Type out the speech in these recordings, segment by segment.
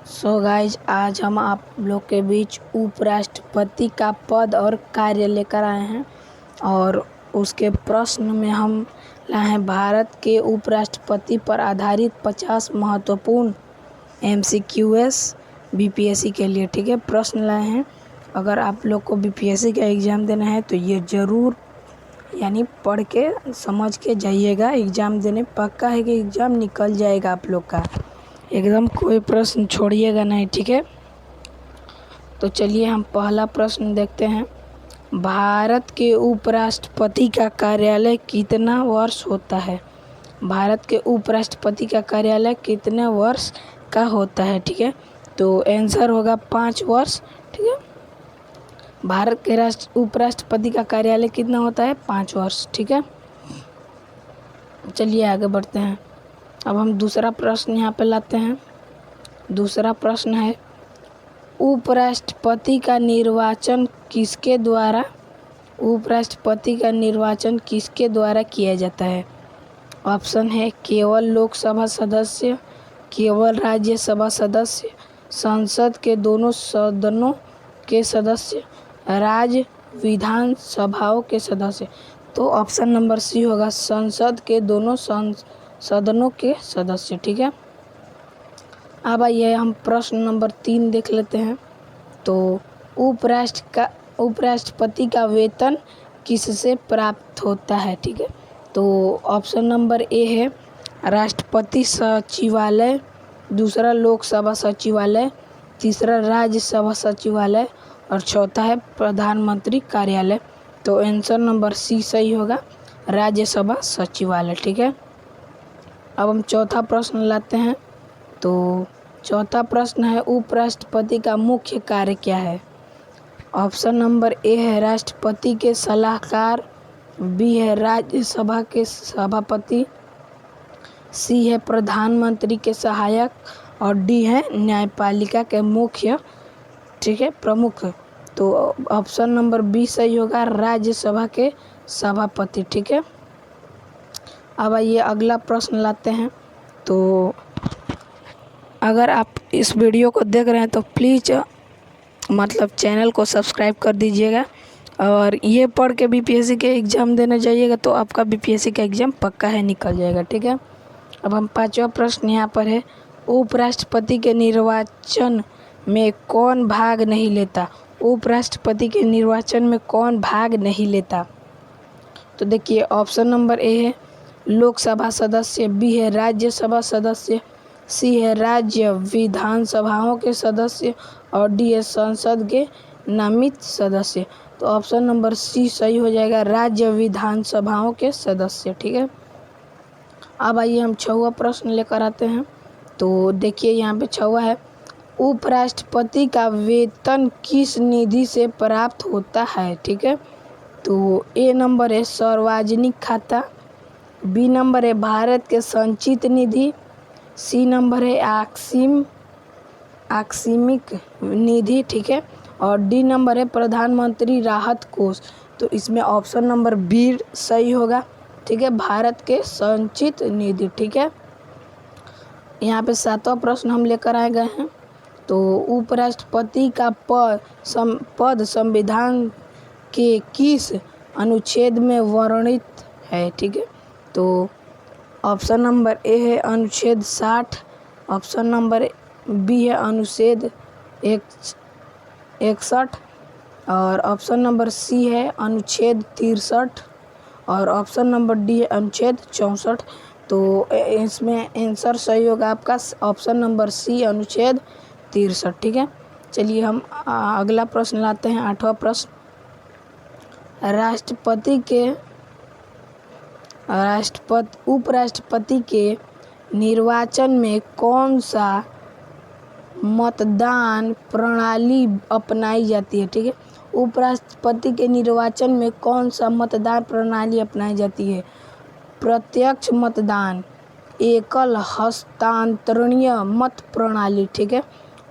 So guys आज हम आप लोग के बीच उपराष्ट्रपति का पद और कार्य लेकर आए हैं और उसके प्रश्न में हम लाए हैं भारत के उपराष्ट्रपति पर आधारित 50 महत्वपूर्ण MCQs BPSC के लिए। ठीक है, प्रश्न लाए हैं। अगर आप लोग को BPSC का एग्ज़ाम देना है तो ये ज़रूर यानी पढ़ के समझ के जाइएगा एग्ज़ाम देने। पक्का है कि एग्ज़ाम निकल जाएगा आप लोग का, एकदम कोई प्रश्न छोड़िएगा नहीं। ठीक है, तो चलिए हम पहला प्रश्न देखते हैं। भारत के उपराष्ट्रपति का कार्यालय कितना वर्ष होता है? भारत के उपराष्ट्रपति का कार्यालय कितने वर्ष का होता है? ठीक है, तो आंसर होगा 5 वर्ष। ठीक है, भारत के उपराष्ट्रपति का कार्यालय कितना होता है? 5 वर्ष। ठीक है, चलिए आगे बढ़ते हैं। अब हम दूसरा प्रश्न यहाँ पे लाते हैं। दूसरा प्रश्न है, उपराष्ट्रपति का निर्वाचन किसके द्वारा किसके द्वारा किया जाता है? ऑप्शन है केवल लोकसभा सदस्य, केवल राज्यसभा सदस्य, संसद के दोनों सदनों के सदस्य, राज्य विधानसभाओं के सदस्य। तो ऑप्शन नंबर सी होगा, संसद के दोनों सदनों के सदस्य। ठीक है, अब आइए हम प्रश्न नंबर 3 देख लेते हैं। तो उपराष्ट्रपति का वेतन किससे प्राप्त होता है? ठीक है, तो ऑप्शन नंबर ए है राष्ट्रपति सचिवालय, दूसरा लोकसभा सचिवालय, तीसरा राज्यसभा सचिवालय और चौथा है प्रधानमंत्री कार्यालय। तो आंसर नंबर सी सही होगा, राज्यसभा सचिवालय। ठीक है, अब हम चौथा प्रश्न लाते हैं। तो चौथा प्रश्न है, उपराष्ट्रपति का मुख्य कार्य क्या है? ऑप्शन नंबर ए है राष्ट्रपति के सलाहकार, बी है राज्यसभा के सभापति, सी है प्रधानमंत्री के सहायक और डी है न्यायपालिका के मुख्य। ठीक है, प्रमुख। तो ऑप्शन नंबर बी सही होगा, राज्यसभा के सभापति। ठीक है, अब आइए अगला प्रश्न लाते हैं। तो अगर आप इस वीडियो को देख रहे हैं तो प्लीज़ चैनल को सब्सक्राइब कर दीजिएगा और ये पढ़ के BPSC के एग्ज़ाम देने जाइएगा तो आपका BPSC का एग्ज़ाम पक्का है निकल जाएगा। ठीक है, अब हम पांचवा प्रश्न यहाँ पर है, उपराष्ट्रपति के निर्वाचन में कौन भाग नहीं लेता? उपराष्ट्रपति के निर्वाचन में कौन भाग नहीं लेता? तो देखिए, ऑप्शन नंबर ए है लोकसभा सदस्य, बी है राज्यसभा सदस्य, सी है राज्य विधानसभाओं के सदस्य और डी है संसद के नामित सदस्य। तो ऑप्शन नंबर सी सही हो जाएगा, राज्य विधानसभाओं के सदस्य। ठीक है, अब आइए हम छठवां प्रश्न लेकर आते हैं। तो देखिए यहाँ पे छठवां है, उपराष्ट्रपति का वेतन किस निधि से प्राप्त होता है? ठीक है, तो ए नंबर है सार्वजनिक खाता, बी नंबर है भारत के संचित निधि, सी नंबर है आकस्मिक निधि। ठीक है, और डी नंबर है प्रधानमंत्री राहत कोष। तो इसमें ऑप्शन नंबर बी सही होगा। ठीक है, भारत के संचित निधि। ठीक है, यहाँ पे सातवां प्रश्न हम लेकर आए गए हैं। तो उपराष्ट्रपति का पद संविधान के किस अनुच्छेद में वर्णित है? ठीक है, तो ऑप्शन नंबर ए है अनुच्छेद 60, ऑप्शन नंबर बी है अनुच्छेद 61 और ऑप्शन नंबर सी है अनुच्छेद 63 और ऑप्शन नंबर डी है अनुच्छेद 64। तो इसमें आंसर सही होगा आपका ऑप्शन नंबर सी अनुच्छेद 63। ठीक है, चलिए हम अगला प्रश्न लाते हैं, आठवां प्रश्न। उपराष्ट्रपति के निर्वाचन में कौन सा मतदान प्रणाली अपनाई जाती है? ठीक है, उपराष्ट्रपति के निर्वाचन में कौन सा मतदान प्रणाली अपनाई जाती है? प्रत्यक्ष मतदान, एकल हस्तांतरणीय मत प्रणाली। ठीक है,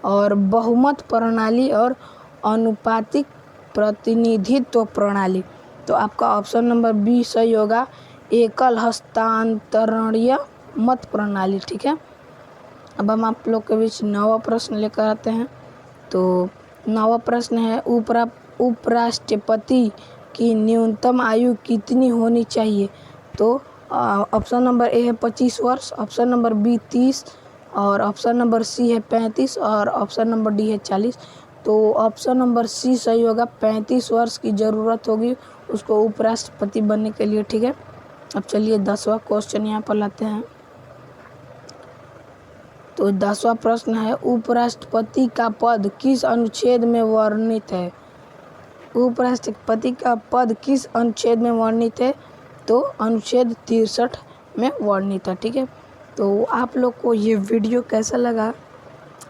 और बहुमत प्रणाली और अनुपातिक प्रतिनिधित्व प्रणाली। तो आपका ऑप्शन नंबर बी सही होगा, एकल हस्तांतरणीय मत प्रणाली। ठीक है, अब हम आप लोग के बीच नवा प्रश्न लेकर आते हैं। तो नवा प्रश्न है, उपराष्ट्रपति की न्यूनतम आयु कितनी होनी चाहिए? तो ऑप्शन नंबर ए है 25 वर्ष, ऑप्शन नंबर बी 30 और ऑप्शन नंबर सी है 35 और ऑप्शन नंबर डी है 40। तो ऑप्शन नंबर सी सही होगा, 35 वर्ष की ज़रूरत होगी उसको उपराष्ट्रपति बनने के लिए, ठीक है। अब चलिए 10वां क्वेश्चन यहाँ पर लाते हैं। तो 10वां प्रश्न है, उपराष्ट्रपति का पद किस अनुच्छेद में वर्णित है? उपराष्ट्रपति का पद किस अनुच्छेद में वर्णित है? तो अनुच्छेद 63 में वर्णित है, ठीक है। तो आप लोग को ये वीडियो कैसा लगा?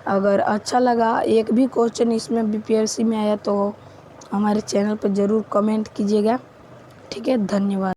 अगर अच्छा लगा, एक भी क्वेश्चन इसमें बीपीएससी में आया तो हमारे चैनल पर ज़रूर कमेंट कीजिएगा, ठीक है। धन्यवाद।